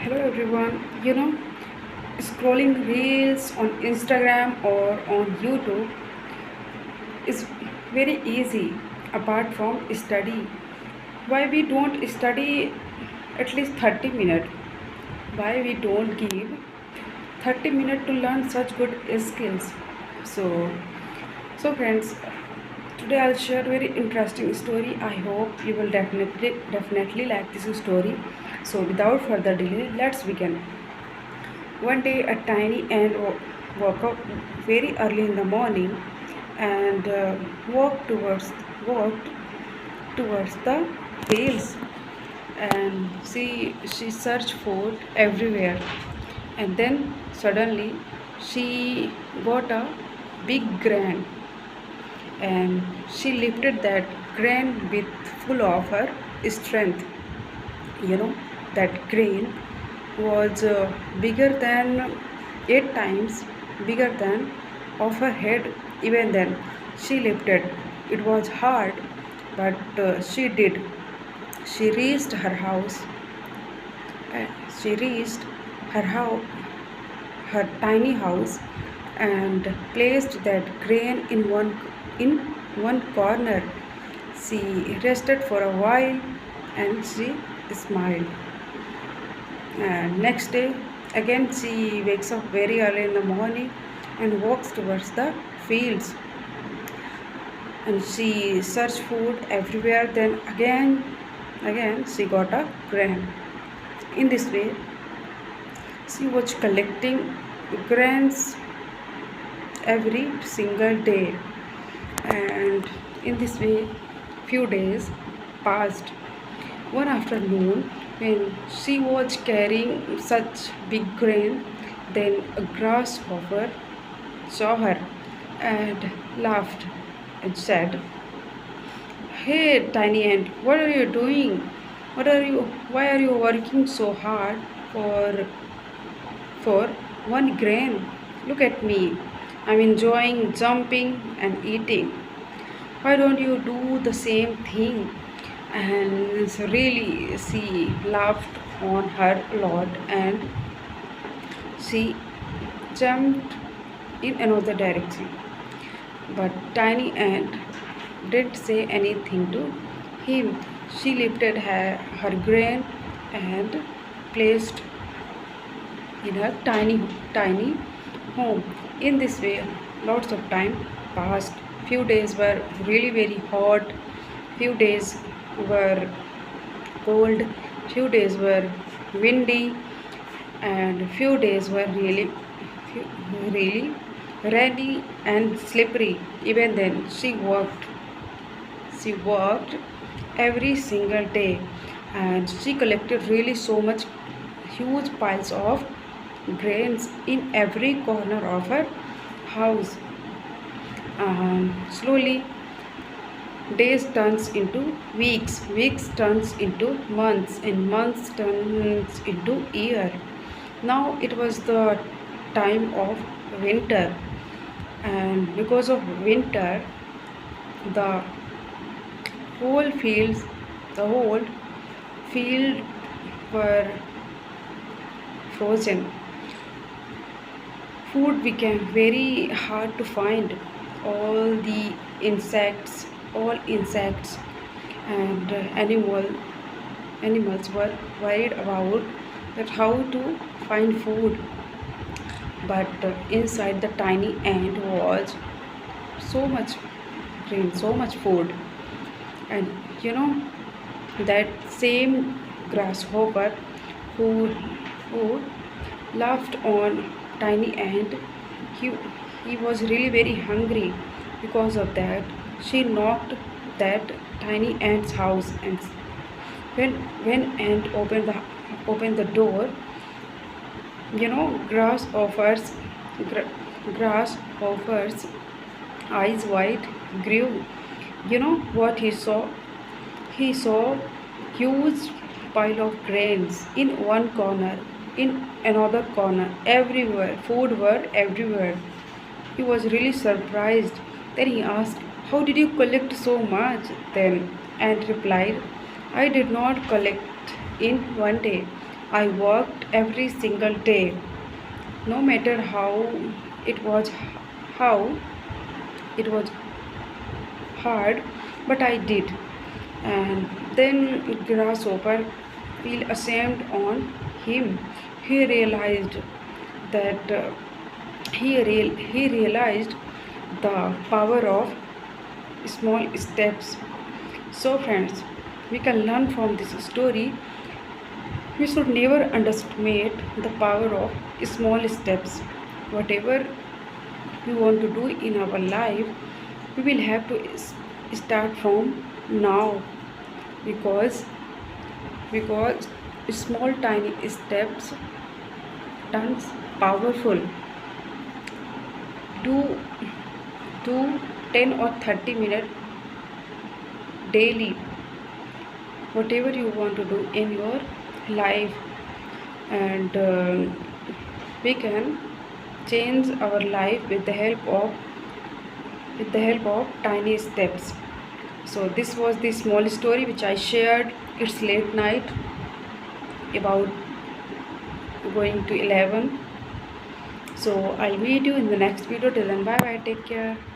Hello everyone. Scrolling reels on Instagram or on YouTube is very easy apart from study. Why we don't study at least 30 minutes? Why we don't give 30 minutes to learn such good skills? So, so friends, today I'll share very interesting story. I hope you will definitely like this story. So without further delay, let's begin. One day, a tiny ant woke up very early in the morning and walked towards the fields. And she searched food everywhere. And then suddenly, she got a big grain, and she lifted that grain with full of her strength. you know that grain was bigger than 8 times bigger than of her head. Even then she lifted. It was hard, but she did. She reached her house. uh, she reached her house her tiny house and placed that grain in one corner. She rested for a while and she smiled. And next day, again, she wakes up very early in the morning and walks towards the fields. And she searched food everywhere. Then again, she got a grain. In this way, she was collecting grains every single day. And in this way, few days passed. One afternoon, when she was carrying such big grain, then a grasshopper saw her and laughed and said, "Hey, tiny ant, what are you doing? Why are you working so hard for one grain? Look at me. I'm enjoying jumping and eating. Why don't you do the same thing?" And so really she laughed on her a lot, and she jumped in another direction. But tiny ant didn't say anything to him. She lifted her grain and placed in her tiny home. In this way, lots of time passed. Few days were really very hot. Few days were cold. Few days were windy, and few days were really rainy and slippery. Even then, she worked every single day, and she collected really so much huge piles of grains in every corner of her house. Slowly days turns into weeks, weeks turns into months, and months turns into year. Now it was the time of winter, and because of winter, the whole fields the whole field were frozen. Food became very hard to find. All the all insects and animals were worried about that how to find food. But inside the tiny ant was so much grain, so much food. And you know that same grasshopper who who laughed on tiny ant, he he was really very hungry. Because of that, she knocked that tiny ant's house, and when ant opened the door, grasshoppers grasshoppers eyes wide grew. You know what he saw? He saw huge pile of grains in one corner, in another corner, everywhere. Food were everywhere. He was really surprised. Then he asked, "How did you collect so much?" Then Ant replied, "I did not collect in one day. I worked every single day, no matter it was how it was hard, but I did. And then grasshopper feel ashamed on him. He realized that he realized the power of small steps. So friends, we can learn from this story. We should never underestimate the power of small steps. Whatever we want to do in our life, we will have to start from now, because because small tiny steps turns powerful. Do do 10 or 30 minutes daily, whatever you want to do in your life, and we can change our life with the help of tiny steps. So this was the small story which I shared. It's late night, about going to 11. So I'll meet you in the next video. Till then, bye bye, take care.